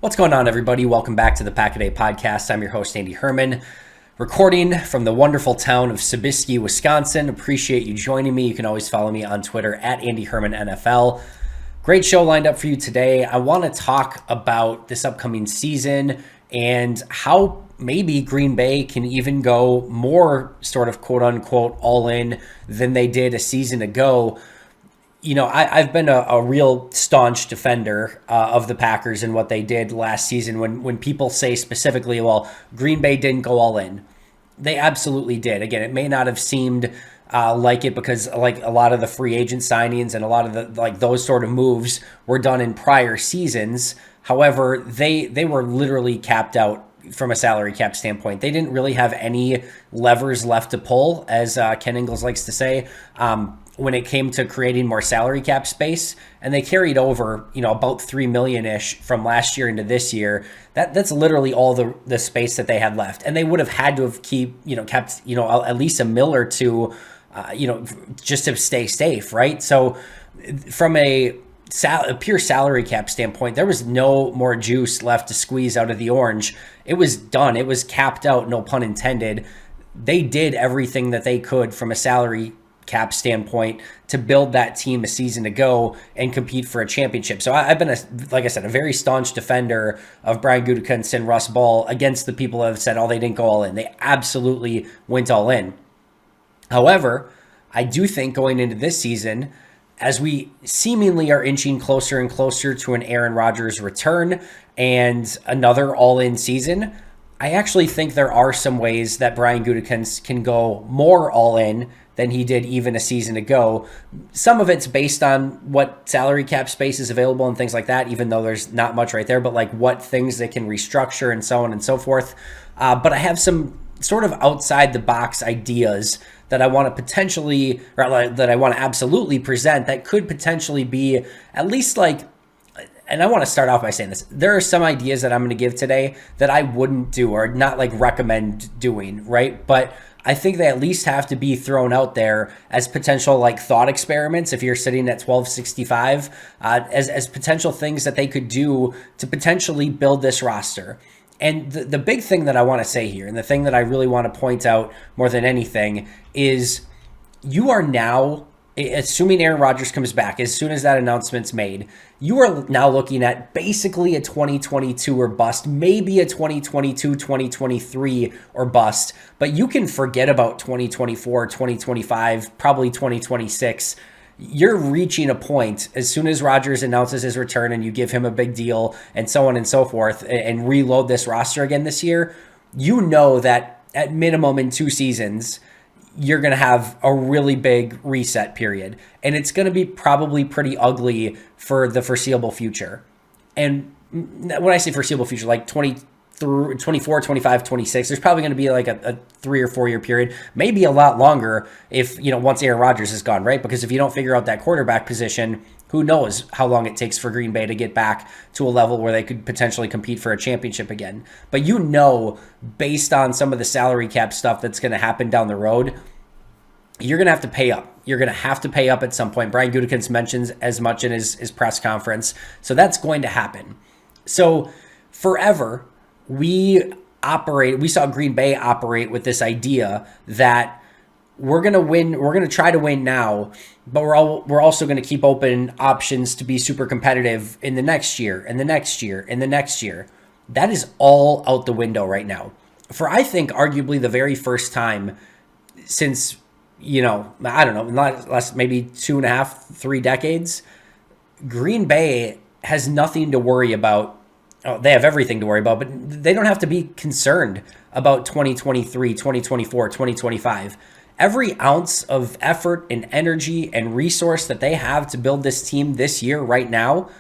What's going on, everybody? Welcome back to the Pack a Day podcast. I'm your host, Andy Herman, recording from the wonderful town of Sobieski, Wisconsin. Appreciate you joining me. You can always follow me on Twitter at Andy Herman NFL. Great show lined up for you today. I want to talk about this upcoming season and how maybe Green Bay can even go more sort of quote unquote all in than they did a season ago. You know, I've been a real staunch defender of the Packers and what they did last season. When people say specifically, well, Green Bay didn't go all in, they absolutely did. Again, it may not have seemed like it because like a lot of the free agent signings and a lot of the like those sort of moves were done in prior seasons. However, they were literally capped out from a salary cap standpoint. They didn't really have any levers left to pull, as Ken Ingalls likes to say. When it came to creating more salary cap space, and they carried over, about $3 million-ish from last year into this year. That's literally all the space that they had left, and they would have had to have kept at least $1 million or $2 million, just to stay safe, right? So, from a pure salary cap standpoint, there was no more juice left to squeeze out of the orange. It was done. It was capped out, no pun intended. They did everything that they could from a salary cap standpoint to build that team a season ago and compete for a championship. So I've been, like I said, a very staunch defender of Brian Gutekunst and Russ Ball against the people that have said, oh, they didn't go all in. They absolutely went all in. However, I do think going into this season, as we seemingly are inching closer and closer to an Aaron Rodgers return and another all-in season, I actually think there are some ways that Brian Gutekunst can go more all-in than he did even a season ago. Some of it's based on what salary cap space is available and things like that, even though there's not much right there, but like what things they can restructure and so on and so forth. But I have some sort of outside the box ideas that I want to potentially, or that I want to absolutely present that could potentially be at least like, and I want to start off by saying this. There are some ideas that I'm going to give today that I wouldn't do or not like recommend doing, right? But I think they at least have to be thrown out there as potential like thought experiments if you're sitting at 1265, as potential things that they could do to potentially build this roster. And the big thing that I want to say here, and the thing that I really want to point out more than anything, is you are now, assuming Aaron Rodgers comes back, as soon as that announcement's made, you are now looking at basically a 2022 or bust, maybe a 2022, 2023 or bust, but you can forget about 2024, 2025, probably 2026. You're reaching a point as soon as Rodgers announces his return and you give him a big deal and so on and so forth and reload this roster again this year, you know that at minimum in 2 seasons, you're going to have a really big reset period. And it's going to be probably pretty ugly for the foreseeable future. And when I say foreseeable future, like 24, 25, 26, there's probably going to be like a 3 or 4 year period, maybe a lot longer if, once Aaron Rodgers is gone, right? Because if you don't figure out that quarterback position, who knows how long it takes for Green Bay to get back to a level where they could potentially compete for a championship again. But based on some of the salary cap stuff that's going to happen down the road, you're going to have to pay up. You're going to have to pay up at some point. Brian Gutekunst mentions as much in his press conference. So that's going to happen. So forever, we saw Green Bay operate with this idea that we're going to win, we're going to try to win now, but we're also going to keep open options to be super competitive in the next year, and the next year, and the next year. That is all out the window right now. For I think arguably the very first time since, I don't know, last maybe 2.5, 3 decades, Green Bay has nothing to worry about. Oh, they have everything to worry about, but they don't have to be concerned about 2023, 2024, 2025. Every ounce of effort and energy and resource that they have to build this team this year right now,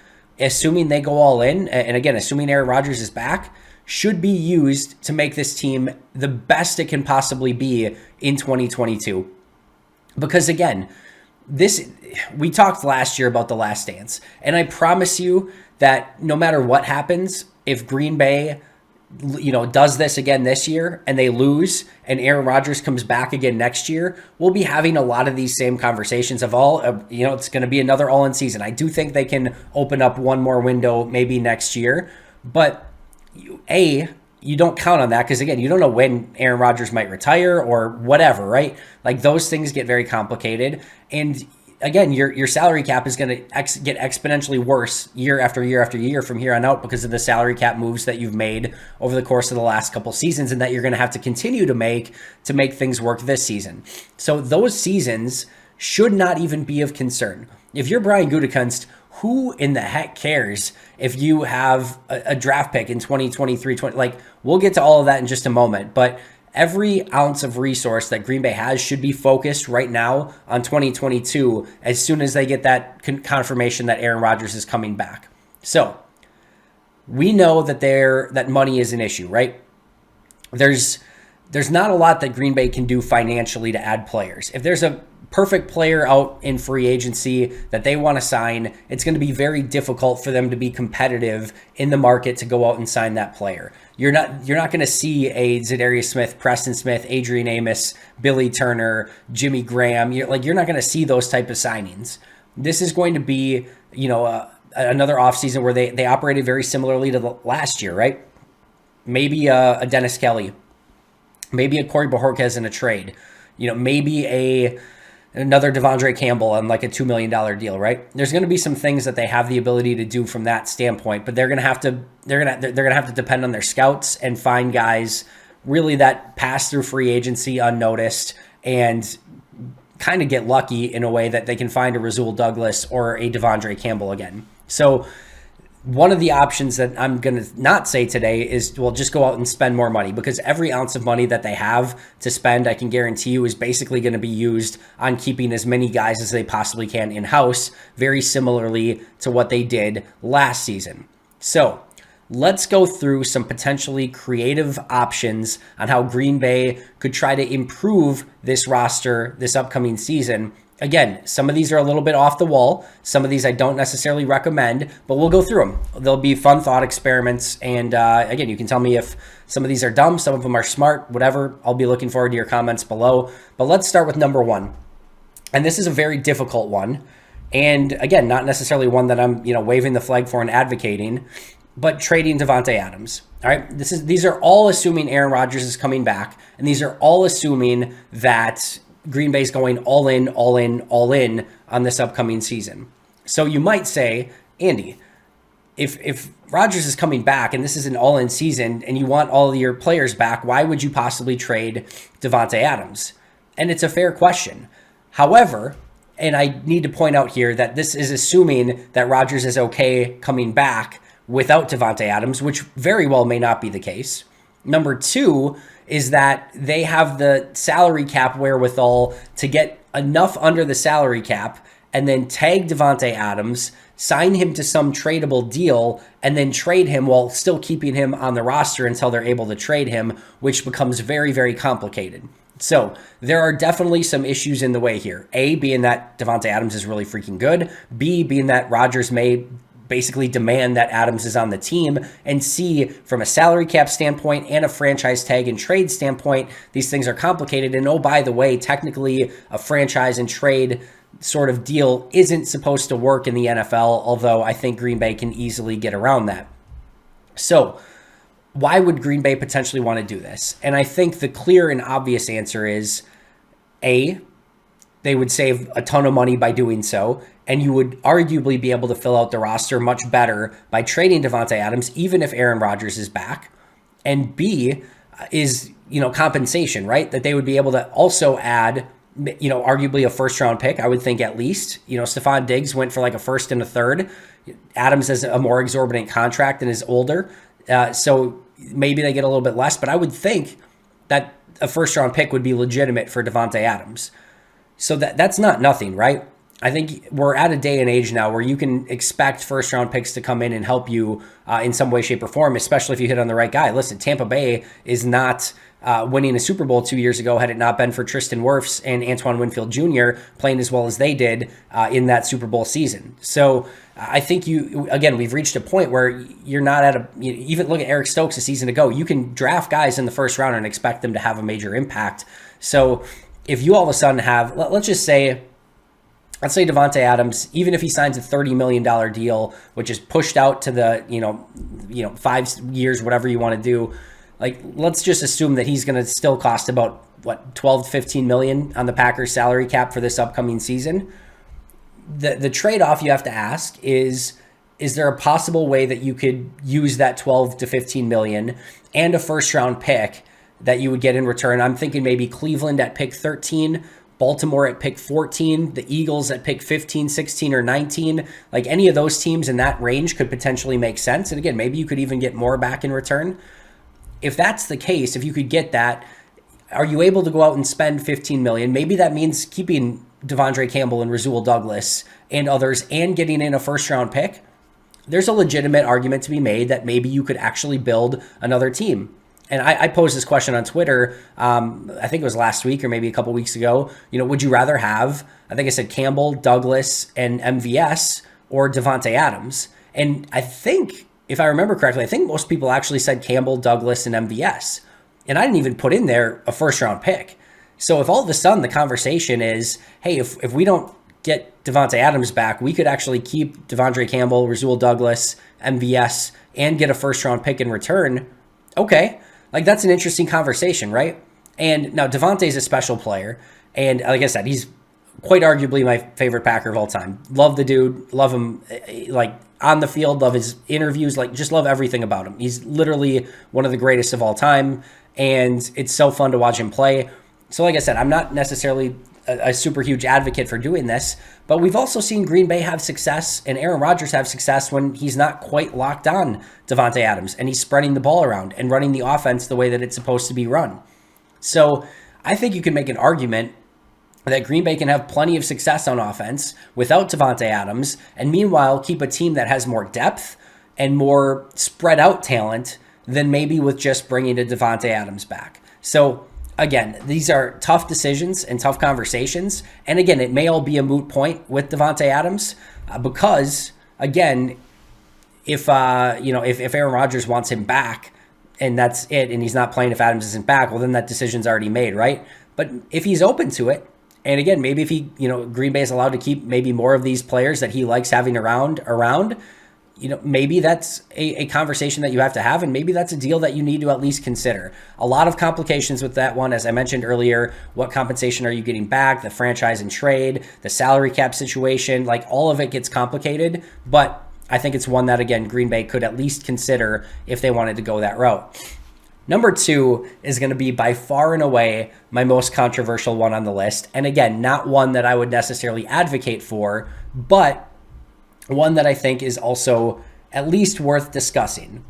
assuming they go all in, and again, assuming Aaron Rodgers is back, should be used to make this team the best it can possibly be in 2022. Because again, we talked last year about the last dance, and I promise you that no matter what happens, if Green Bay, does this again this year and they lose and Aaron Rodgers comes back again next year, we'll be having a lot of these same conversations of it's going to be another all-in season. I do think they can open up one more window maybe next year, But you don't count on that because, again, you don't know when Aaron Rodgers might retire or whatever, right? Like, those things get very complicated. And again, your salary cap is going to get exponentially worse year after year after year from here on out because of the salary cap moves that you've made over the course of the last couple seasons and that you're going to have to continue to make things work this season. So those seasons should not even be of concern. If you're Brian Gutekunst, who in the heck cares if you have a draft pick in 2023, like, we'll get to all of that in just a moment, but every ounce of resource that Green Bay has should be focused right now on 2022 as soon as they get that confirmation that Aaron Rodgers is coming back. So we know that money is an issue, right? There's not a lot that Green Bay can do financially to add players. If there's a perfect player out in free agency that they want to sign, it's going to be very difficult for them to be competitive in the market to go out and sign that player. You're not going to see a Zadarius Smith, Preston Smith, Adrian Amos, Billy Turner, Jimmy Graham. You're not going to see those type of signings. This is going to be, another offseason where they operated very similarly to the last year, right? Maybe a Dennis Kelly, maybe a Corey Bojorquez in a trade, maybe another Devondre Campbell on like a $2 million deal, right? There's going to be some things that they have the ability to do from that standpoint, but they're going to have to depend on their scouts and find guys really that pass through free agency unnoticed and kind of get lucky in a way that they can find a Rasul Douglas or a Devondre Campbell again. So one of the options that I'm going to not say today is, well, just go out and spend more money, because every ounce of money that they have to spend, I can guarantee you, is basically going to be used on keeping as many guys as they possibly can in-house, very similarly to what they did last season. So let's go through some potentially creative options on how Green Bay could try to improve this roster this upcoming season. Again, some of these are a little bit off the wall. Some of these I don't necessarily recommend, but we'll go through them. They'll be fun thought experiments. And again, you can tell me if some of these are dumb, some of them are smart, whatever. I'll be looking forward to your comments below. But let's start with number one. And this is a very difficult one. And again, not necessarily one that I'm, waving the flag for and advocating, but trading Davante Adams. All right. These are all assuming Aaron Rodgers is coming back. And these are all assuming that Green Bay's going all in on this upcoming season. So you might say, Andy, if Rodgers is coming back and this is an all-in season and you want all of your players back, why would you possibly trade Davante Adams? And it's a fair question. However, and I need to point out here that this is assuming that Rodgers is okay coming back without Davante Adams, which very well may not be the case. Number two is that they have the salary cap wherewithal to get enough under the salary cap and then tag Davante Adams, sign him to some tradable deal, and then trade him while still keeping him on the roster until they're able to trade him, which becomes very, very complicated. So there are definitely some issues in the way here. A, being that Davante Adams is really freaking good. B, being that Rodgers may basically demand that Adams is on the team. And C, from a salary cap standpoint and a franchise tag and trade standpoint, these things are complicated. And oh, by the way, technically a franchise and trade sort of deal isn't supposed to work in the NFL, although I think Green Bay can easily get around that. So why would Green Bay potentially want to do this? And I think the clear and obvious answer is A, they would save a ton of money by doing so, and you would arguably be able to fill out the roster much better by trading Davante Adams, even if Aaron Rodgers is back. And B is, compensation, right? That they would be able to also add, arguably a first-round pick, I would think at least. Stephon Diggs went for like a first and a third. Adams has a more exorbitant contract and is older, so maybe they get a little bit less, but I would think that a first-round pick would be legitimate for Davante Adams. So that's not nothing, right? I think we're at a day and age now where you can expect first-round picks to come in and help you in some way, shape, or form, especially if you hit on the right guy. Listen, Tampa Bay is not winning a Super Bowl 2 years ago had it not been for Tristan Wirfs and Antoine Winfield Jr. playing as well as they did in that Super Bowl season. So I think we've reached a point where you're not at even look at Eric Stokes a season ago. You can draft guys in the first round and expect them to have a major impact. So if you all of a sudden have, let's just say, let's say Davante Adams, even if he signs a $30 million deal, which is pushed out to the, 5 years, whatever you want to do, like, let's just assume that he's going to still cost about, 12 to 15 million on the Packers salary cap for this upcoming season. The trade-off you have to ask is there a possible way that you could use that 12 to 15 million and a first round pick that you would get in return? I'm thinking maybe Cleveland at pick 13, Baltimore at pick 14, the Eagles at pick 15, 16, or 19. Like, any of those teams in that range could potentially make sense. And again, maybe you could even get more back in return. If that's the case, if you could get that, are you able to go out and spend 15 million? Maybe that means keeping Devondre Campbell and Rasul Douglas and others and getting in a first round pick. There's a legitimate argument to be made that maybe you could actually build another team. And I posed this question on Twitter, I think it was last week or maybe a couple weeks ago. Would you rather have, I think I said Campbell, Douglas, and MVS, or Davante Adams? And I think, if I remember correctly, I think most people actually said Campbell, Douglas, and MVS. And I didn't even put in there a first round pick. So if all of a sudden the conversation is, hey, if we don't get Davante Adams back, we could actually keep Devondre Campbell, Rasul Douglas, MVS, and get a first round pick in return. Okay, like, that's an interesting conversation, right? And now Davante is a special player. And like I said, he's quite arguably my favorite Packer of all time. Love the dude, love him, like, on the field, love his interviews, like, just love everything about him. He's literally one of the greatest of all time. And it's so fun to watch him play. So like I said, I'm not necessarily a super huge advocate for doing this, but we've also seen Green Bay have success and Aaron Rodgers have success when he's not quite locked on Davante Adams and he's spreading the ball around and running the offense the way that it's supposed to be run. So I think you can make an argument that Green Bay can have plenty of success on offense without Davante Adams, and meanwhile keep a team that has more depth and more spread out talent than maybe with just bringing a Davante Adams back. So again, these are tough decisions and tough conversations. And again, it may all be a moot point with Davante Adams because, again, if Aaron Rodgers wants him back and that's it, and he's not playing if Adams isn't back, well, then that decision's already made, right? But if he's open to it, and again, maybe if Green Bay is allowed to keep maybe more of these players that he likes having around, maybe that's a conversation that you have to have, and maybe that's a deal that you need to at least consider. A lot of complications with that one, as I mentioned earlier. What compensation are you getting back? The franchise and trade, the salary cap situation, like, all of it gets complicated. But I think it's one that, again, Green Bay could at least consider if they wanted to go that route. Number 2 is going to be by far and away my most controversial one on the list. And again, not one that I would necessarily advocate for, but one that I think is also at least worth discussing.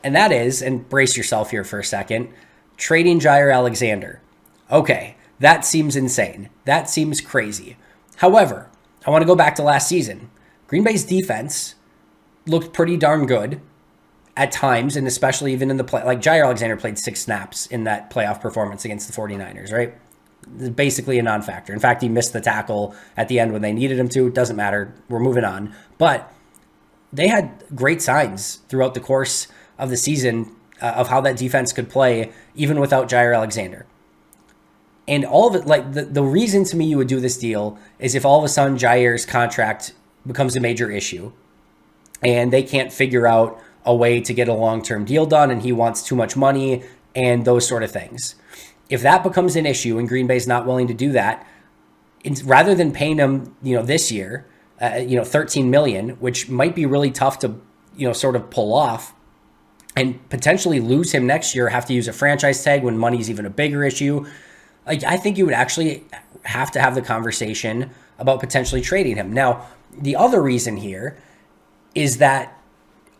And that is, and brace yourself here for a second, trading Jaire Alexander. Okay, that seems insane. That seems crazy. However, I want to go back to last season. Green Bay's defense looked pretty darn good at times, and especially even in the play. Like, Jaire Alexander played 6 snaps in that playoff performance against the 49ers, right? Basically a non-factor. In fact, he missed the tackle at the end when they needed him to. It doesn't matter. We're moving on. But they had great signs throughout the course of the season of how that defense could play even without Jaire Alexander. And all of it, like, the reason to me you would do this deal is if all of a sudden Jaire's contract becomes a major issue and they can't figure out a way to get a long-term deal done and he wants too much money and those sort of things. If that becomes an issue and Green Bay's not willing to do that, rather than paying him, this year, $13 million, which might be really tough to, sort of pull off, and potentially lose him next year, have to use a franchise tag when money's even a bigger issue. Like, I think you would actually have to have the conversation about potentially trading him. Now, the other reason here is that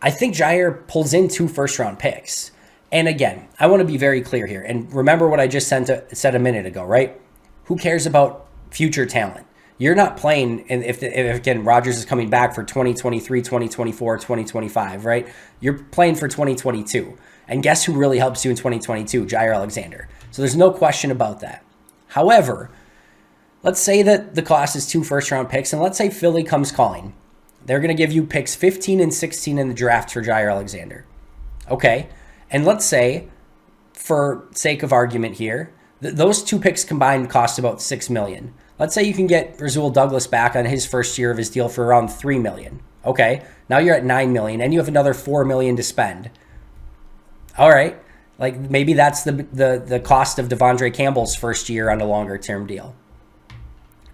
I think Jaire pulls in 2 first-round picks. And again, I want to be very clear here. And remember what I just said a minute ago, right? Who cares about future talent? You're not playing, and if again, Rodgers is coming back for 2023, 2024, 2025, right? You're playing for 2022. And guess who really helps you in 2022? Jaire Alexander. So there's no question about that. However, let's say that the cost is 2 first-round picks, and let's say Philly comes calling. They're going to give you picks 15 and 16 in the draft for Jaire Alexander. Okay. And let's say, for sake of argument here, those 2 picks combined cost about $6 million. Let's say you can get Rasul Douglas back on his first year of his deal for around $3 million. Okay, now you're at $9 million and you have another $4 million to spend. All right, like maybe that's the cost of Devondre Campbell's first year on a longer term deal.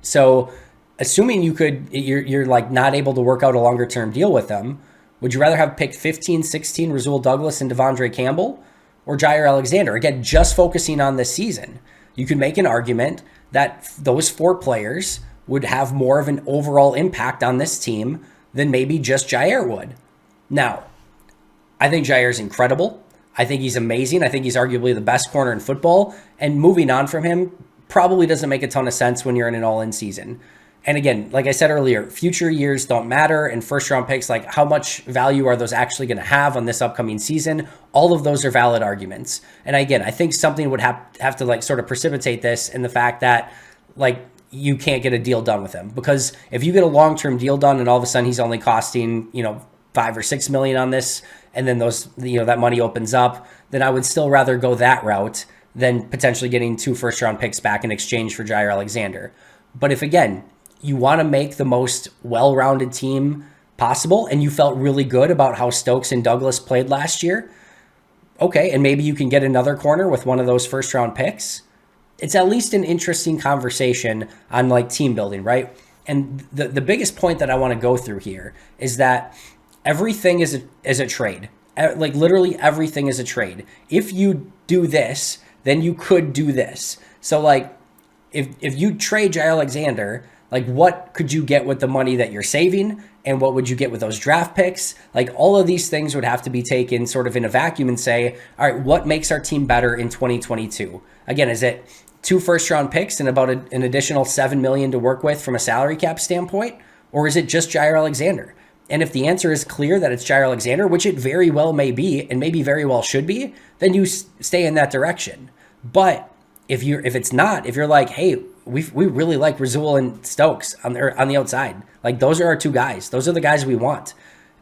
So assuming you're like not able to work out a longer term deal with them, would you rather have picked 15, 16 Rasul Douglas and Devondre Campbell or Jaire Alexander? Again, just focusing on this season, you could make an argument that those 4 players would have more of an overall impact on this team than maybe just Jaire would. Now, I think Jaire's incredible. I think he's amazing. I think he's arguably the best corner in football. And moving on from him probably doesn't make a ton of sense when you're in an all-in season. And again, like I said earlier, future years don't matter, and first-round picks, like how much value are those actually going to have on this upcoming season? All of those are valid arguments. And again, I think something would have to like sort of precipitate this in the fact that like you can't get a deal done with him, because if you get a long-term deal done and all of a sudden he's only costing, $5 or $6 million on this, and then those, that money opens up, then I would still rather go that route than potentially getting 2 first-round picks back in exchange for Jaire Alexander. But if again, you want to make the most well-rounded team possible, and you felt really good about how Stokes and Douglas played last year, okay, and maybe you can get another corner with one of those first-round picks, it's at least an interesting conversation on like team building, right? And the biggest point that I want to go through here is that everything is a trade. Like literally everything is a trade. If you do this, then you could do this. So like if you trade Jaire Alexander, like what could you get with the money that you're saving? And what would you get with those draft picks? Like all of these things would have to be taken sort of in a vacuum and say, all right, what makes our team better in 2022? Again, is it 2 first-round picks and about an additional $7 million to work with from a salary cap standpoint? Or is it just Jaire Alexander? And if the answer is clear that it's Jaire Alexander, which it very well may be and maybe very well should be, then you stay in that direction. But if it's not, if you're like, hey, we really like Rasul and Stokes on the outside, like those are our 2 guys. Those are the guys we want.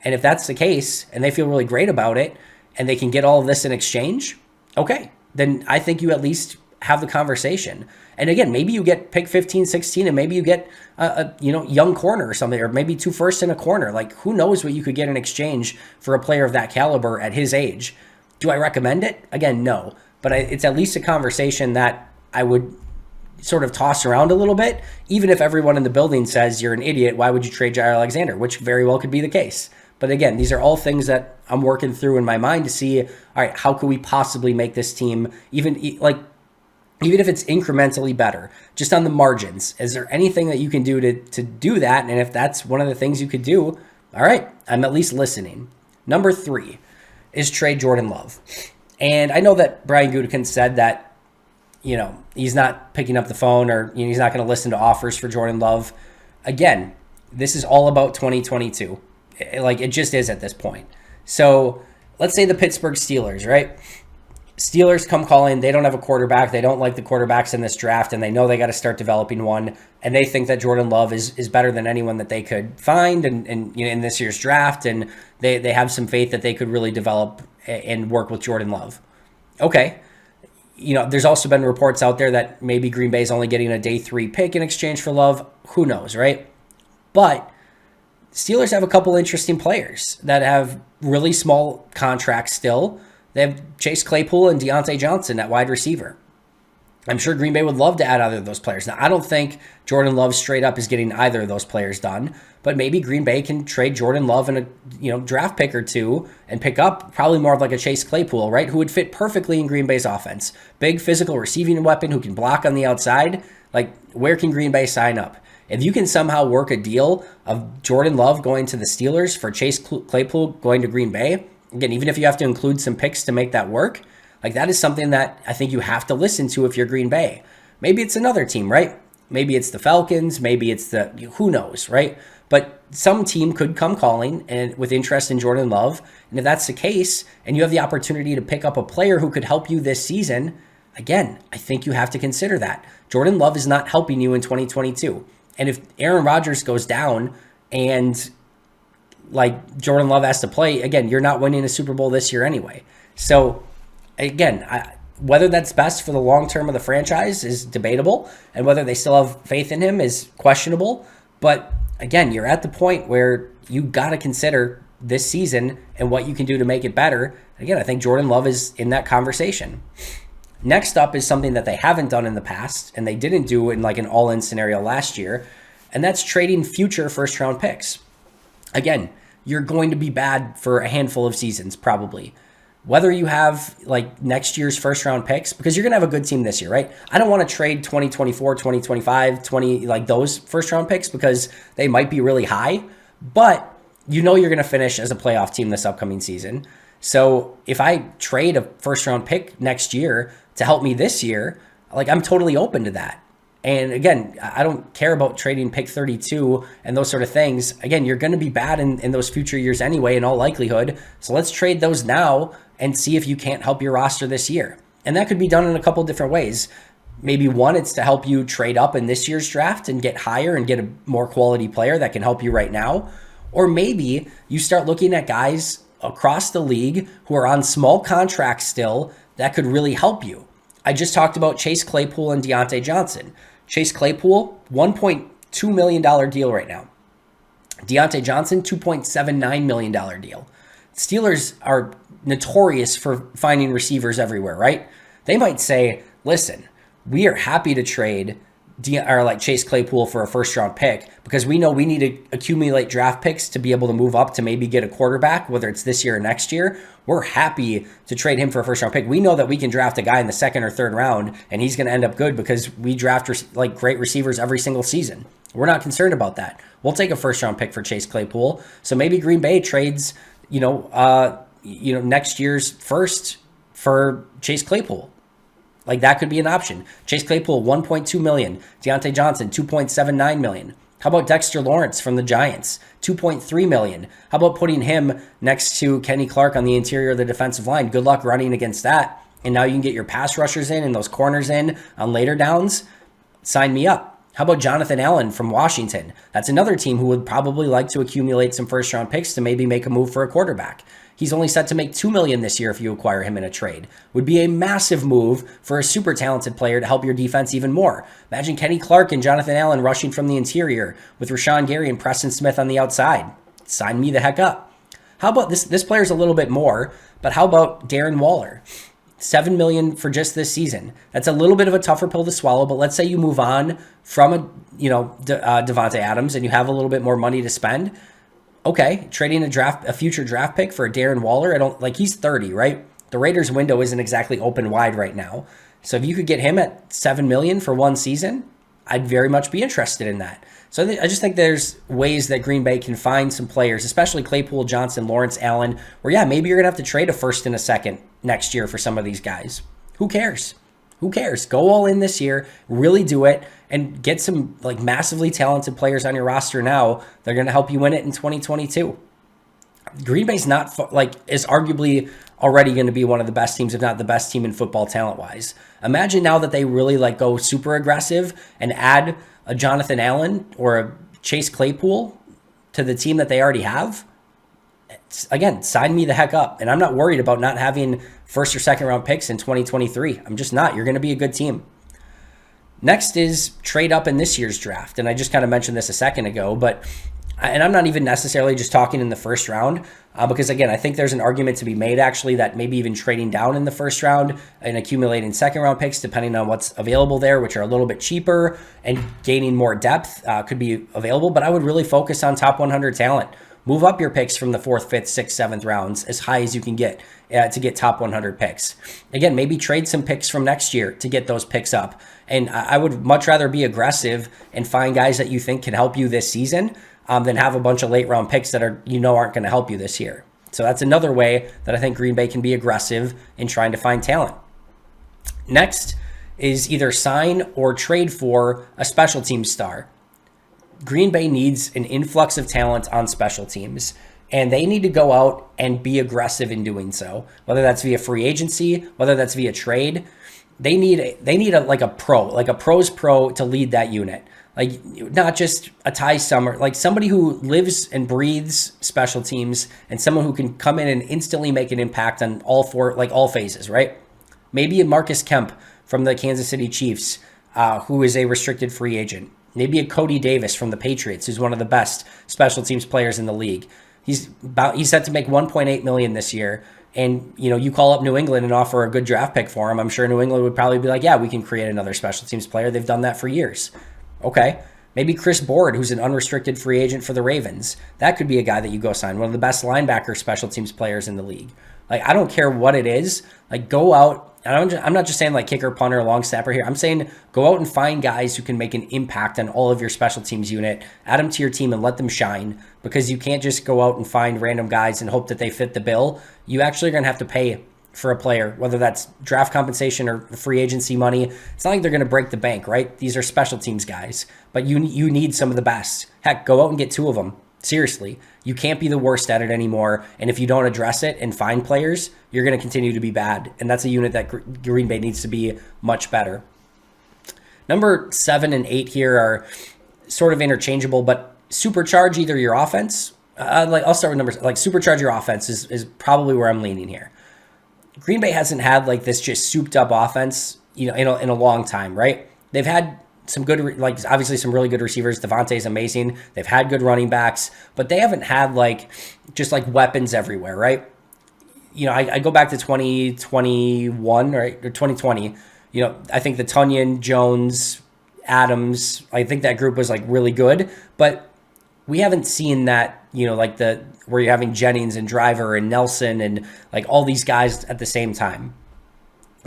And if that's the case and they feel really great about it and they can get all of this in exchange, okay, then I think you at least have the conversation. And again, maybe you get pick 15, 16, and maybe you get a young corner or something, or maybe 2 firsts in a corner. Like who knows what you could get in exchange for a player of that caliber at his age. Do I recommend it? Again, no. But it's at least a conversation that I would sort of toss around a little bit, even if everyone in the building says you're an idiot, why would you trade Jaire Alexander? Which very well could be the case. But again, these are all things that I'm working through in my mind to see, all right, how could we possibly make this team even if it's incrementally better, just on the margins? Is there anything that you can do to do that? And if that's one of the things you could do, all right, I'm at least listening. Number 3 is trade Jordan Love. And I know that Brian Gutekunst said that, he's not picking up the phone or he's not going to listen to offers for Jordan Love. Again, this is all about 2022. It just is at this point. So let's say the Pittsburgh Steelers, right? Steelers come calling. They don't have a quarterback. They don't like the quarterbacks in this draft, and they know they got to start developing one. And they think that Jordan Love is better than anyone that they could find and in this year's draft. And they have some faith that they could really develop and work with Jordan Love. Okay. There's also been reports out there that maybe Green Bay is only getting a day 3 pick in exchange for Love. Who knows, right? But Steelers have a couple interesting players that have really small contracts still. They have Chase Claypool and Deontay Johnson at wide receiver. I'm sure Green Bay would love to add either of those players. Now, I don't think Jordan Love straight up is getting either of those players done, but maybe Green Bay can trade Jordan Love and a draft pick or 2 and pick up probably more of like a Chase Claypool, right? Who would fit perfectly in Green Bay's offense. Big physical receiving weapon who can block on the outside. Like, where can Green Bay sign up? If you can somehow work a deal of Jordan Love going to the Steelers for Chase Claypool going to Green Bay, again, even if you have to include some picks to make that work, like that is something that I think you have to listen to if you're Green Bay. Maybe it's another team, right? Maybe it's the Falcons. Maybe it's who knows, right? But some team could come calling and with interest in Jordan Love. And if that's the case, and you have the opportunity to pick up a player who could help you this season, again, I think you have to consider that. Jordan Love is not helping you in 2022. And if Aaron Rodgers goes down and like Jordan Love has to play, again, you're not winning a Super Bowl this year anyway. So again, Whether that's best for the long term of the franchise is debatable, and whether they still have faith in him is questionable. But again, you're at the point where you got to consider this season and what you can do to make it better. Again, I think Jordan Love is in that conversation. Next up is something that they haven't done in the past, and they didn't do in like an all-in scenario last year, and that's trading future first-round picks. Again, you're going to be bad for a handful of seasons, probably. Whether you have like next year's first-round picks, because you're going to have a good team this year, right? I don't want to trade 2024, 2025, like those first-round picks because they might be really high, but you know you're going to finish as a playoff team this upcoming season. So if I trade a first-round pick next year to help me this year, like I'm totally open to that. And again, I don't care about trading pick 32 and those sort of things. Again, you're going to be bad in those future years anyway, in all likelihood. So let's trade those now and see if you can't help your roster this year. And that could be done in a couple different ways. Maybe one, it's to help you trade up in this year's draft and get higher and get a more quality player that can help you right now. Or maybe you start looking at guys across the league who are on small contracts still that could really help you. I just talked about Chase Claypool and Deontay Johnson. Chase Claypool, $1.2 million deal right now. Deontay Johnson, $2.79 million deal. Steelers are notorious for finding receivers everywhere, right? They might say, listen, we are happy to trade Chase Claypool for a first-round pick because we know we need to accumulate draft picks to be able to move up to maybe get a quarterback, whether it's this year or next year. We're happy to trade him for a first-round pick. We know that we can draft a guy in the second or third round, and he's going to end up good because we draft like great receivers every single season. We're not concerned about that. We'll take a first-round pick for Chase Claypool. So maybe Green Bay trades, next year's first for Chase Claypool. Like that could be an option. Chase Claypool, $1.2 million. Deontay Johnson, $2.79 million. How about Dexter Lawrence from the Giants, $2.3 million? How about putting him next to Kenny Clark on the interior of the defensive line? Good luck running against that. And now you can get your pass rushers in and those corners in on later downs. Sign me up. How about Jonathan Allen from Washington? That's another team who would probably like to accumulate some first-round picks to maybe make a move for a quarterback. He's only set to make $2 million this year if you acquire him in a trade. Would be a massive move for a super talented player to help your defense even more. Imagine Kenny Clark and Jonathan Allen rushing from the interior with Rashawn Gary and Preston Smith on the outside. Sign me the heck up. How about this? This player's a little bit more, but how about Darren Waller? $7 million for just this season. That's a little bit of a tougher pill to swallow, but let's say you move on from Davante Adams and you have a little bit more money to spend. Okay, trading a future draft pick for a Darren Waller, he's 30, right? The Raiders window isn't exactly open wide right now. So if you could get him at $7 million for one season, I'd very much be interested in that. So I just think there's ways that Green Bay can find some players, especially Claypool, Johnson, Lawrence, Allen, where maybe you're going to have to trade a first and a second next year for some of these guys. Who cares? Who cares? Go all in this year, really do it, and get some massively talented players on your roster now. They're going to help you win it in 2022. Green Bay's is arguably already going to be one of the best teams, if not the best team in football talent-wise. Imagine now that they really go super aggressive and add a Jonathan Allen or a Chase Claypool to the team that they already have. Again, sign me the heck up. And I'm not worried about not having first or second round picks in 2023. I'm just not. You're going to be a good team. Next is trade up in this year's draft. And I just kind of mentioned this a second ago, and I'm not even necessarily just talking in the first round, because again, I think there's an argument to be made actually that maybe even trading down in the first round and accumulating second round picks, depending on what's available there, which are a little bit cheaper and gaining more depth, could be available. But I would really focus on top 100 talent. Move up your picks from the 4th, 5th, 6th, 7th rounds as high as you can get to get top 100 picks. Again, maybe trade some picks from next year to get those picks up. And I would much rather be aggressive and find guys that you think can help you this season than have a bunch of late round picks that aren't going to help you this year. So that's another way that I think Green Bay can be aggressive in trying to find talent. Next is either sign or trade for a special teams star. Green Bay needs an influx of talent on special teams, and they need to go out and be aggressive in doing so. Whether that's via free agency, whether that's via trade, they need a pro's pro to lead that unit. Not just a Ty Summer, somebody who lives and breathes special teams and someone who can come in and instantly make an impact on all phases, right? Maybe a Marcus Kemp from the Kansas City Chiefs, who is a restricted free agent. Maybe a Cody Davis from the Patriots, who's one of the best special teams players in the league. He's set to make $1.8 million this year. And, you call up New England and offer a good draft pick for him. I'm sure New England would probably be like, yeah, we can create another special teams player. They've done that for years. Okay. Maybe Chris Board, who's an unrestricted free agent for the Ravens. That could be a guy that you go sign, one of the best linebacker special teams players in the league. Like, I don't care what it is. Like, go out. And I'm not just saying like kicker, punter, long snapper here. I'm saying go out and find guys who can make an impact on all of your special teams unit, add them to your team and let them shine, because you can't just go out and find random guys and hope that they fit the bill. You actually are going to have to pay for a player, whether that's draft compensation or free agency money. It's not like they're going to break the bank, right? These are special teams guys, but you need some of the best. Heck, go out and get 2 of them. Seriously, you can't be the worst at it anymore. And if you don't address it and find players, you're going to continue to be bad. And that's a unit that Green Bay needs to be much better. Number 7 and 8 here are sort of interchangeable, but supercharge either your offense. I'll start with numbers. Like, supercharge your offense is probably where I'm leaning here. Green Bay hasn't had like this just souped up offense, in a long time, right? They've had some good, like obviously some really good receivers. Davante is amazing. They've had good running backs, but they haven't had like just like weapons everywhere, right? I go back to 2021, right, or 2020. I think the Tunyon, Jones, Adams, I think that group was like really good, but we haven't seen that, like where you're having Jennings and Driver and Nelson and like all these guys at the same time.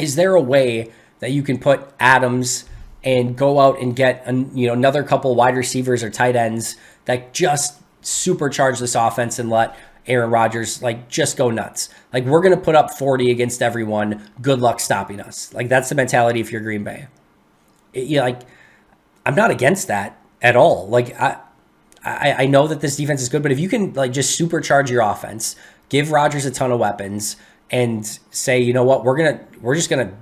Is there a way that you can put Adams and go out and get another couple wide receivers or tight ends that just supercharge this offense and let Aaron Rodgers like just go nuts? Like, we're going to put up 40 against everyone. Good luck stopping us. Like, that's the mentality if you're Green Bay. I'm not against that at all. Like, I know that this defense is good, but if you can like just supercharge your offense, give Rodgers a ton of weapons, and say, you know what, we're just gonna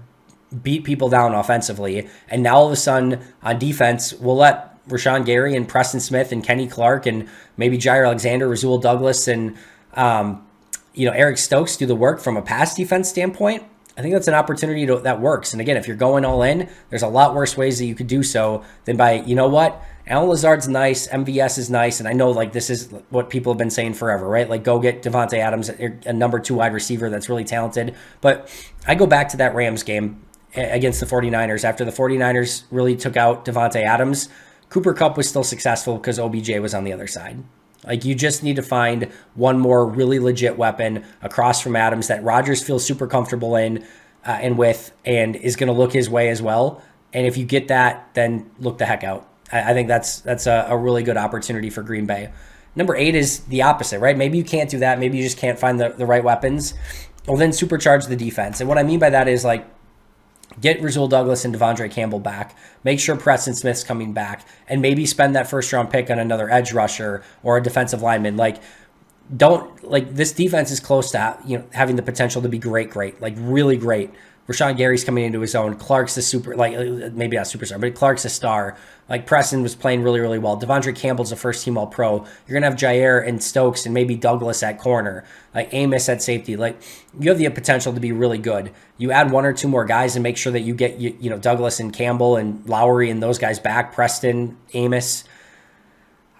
beat people down offensively, and now all of a sudden on defense we'll let Rashawn Gary and Preston Smith and Kenny Clark and maybe Jaire Alexander, Rasul Douglas, and Eric Stokes do the work from a pass defense standpoint. I think that's an opportunity that works. And again, if you're going all in, there's a lot worse ways that you could do so than by, Alan Lazard's nice, MVS is nice, and I know like this is what people have been saying forever, right? Like, go get Davante Adams, a number 2 wide receiver that's really talented. But I go back to that Rams game against the 49ers. After the 49ers really took out Davante Adams, Cooper Kupp was still successful because OBJ was on the other side. Like, you just need to find one more really legit weapon across from Adams that Rodgers feels super comfortable in and with, and is going to look his way as well. And if you get that, then look the heck out. I think that's a really good opportunity for Green Bay. Number 8 is the opposite, right? Maybe you can't do that. Maybe you just can't find the right weapons. Well, then supercharge the defense. And what I mean by that is like, get Rasul Douglas and Devondre Campbell back. Make sure Preston Smith's coming back, and maybe spend that first round pick on another edge rusher or a defensive lineman. Like, this defense is close to having the potential to be great, like really great. Rashawn Gary's coming into his own. Clark's the maybe not superstar, but Clark's a star. Like, Preston was playing really, really well. Devondre Campbell's a first team All-Pro. You're going to have Jaire and Stokes and maybe Douglas at corner, like Amos at safety. Like, you have the potential to be really good. You add 1 or 2 more guys and make sure that you get, Douglas and Campbell and Lowry and those guys back, Preston, Amos.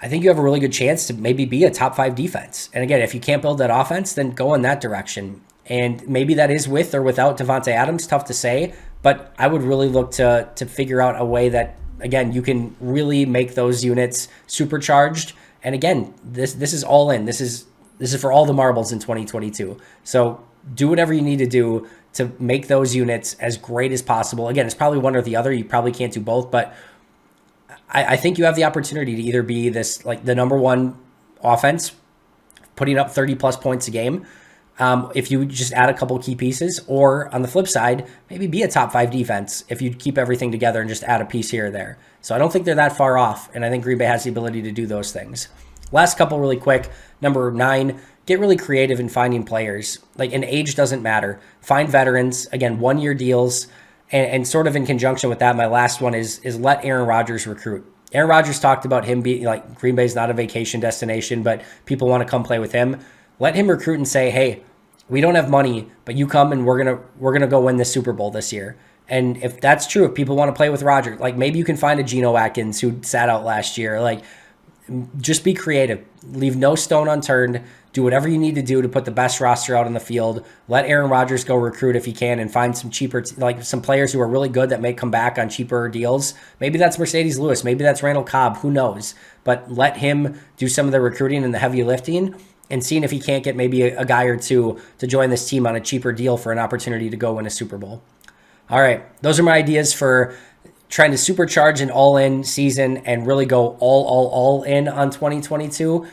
I think you have a really good chance to maybe be a top 5 defense. And again, if you can't build that offense, then go in that direction. And maybe that is with or without Davante Adams, tough to say, but I would really look to figure out a way that, again, you can really make those units supercharged. And again, this is all in. This is for all the marbles in 2022. So do whatever you need to do to make those units as great as possible. Again, it's probably one or the other. You probably can't do both, but I think you have the opportunity to either be this, like, the number 1 offense, putting up 30 plus points a game, if you just add a couple key pieces, or on the flip side, maybe be a top 5 defense if you keep everything together and just add a piece here or there. So I don't think they're that far off, and I think Green Bay has the ability to do those things. Last couple really quick. Number 9, get really creative in finding players. Like, and age doesn't matter. Find veterans, again, 1-year deals, and sort of in conjunction with that, my last one is let Aaron Rodgers recruit. Aaron Rodgers talked about him being like, Green Bay's not a vacation destination, but people want to come play with him. Let him recruit and say, hey, we don't have money, but you come and we're gonna go win the Super Bowl this year. And if that's true, if people want to play with Rodgers, like maybe you can find a Geno Atkins who sat out last year. Like, just be creative. Leave no stone unturned. Do whatever you need to do to put the best roster out on the field. Let Aaron Rodgers go recruit if he can and find some cheaper, like some players who are really good that may come back on cheaper deals. Maybe that's Mercedes Lewis. Maybe that's Randall Cobb. Who knows? But let him do some of the recruiting and the heavy lifting and seeing if he can't get maybe a guy or two to join this team on a cheaper deal for an opportunity to go win a Super Bowl. All right, those are my ideas for trying to supercharge an all-in season and really go all in on 2022.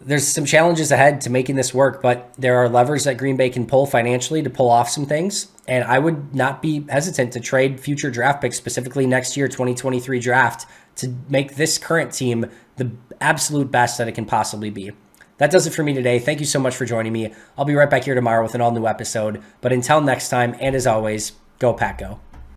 There's some challenges ahead to making this work, but there are levers that Green Bay can pull financially to pull off some things. And I would not be hesitant to trade future draft picks, specifically next year, 2023 draft, to make this current team the absolute best that it can possibly be. That does it for me today. Thank you so much for joining me. I'll be right back here tomorrow with an all-new episode. But until next time, and as always, go Pack Go.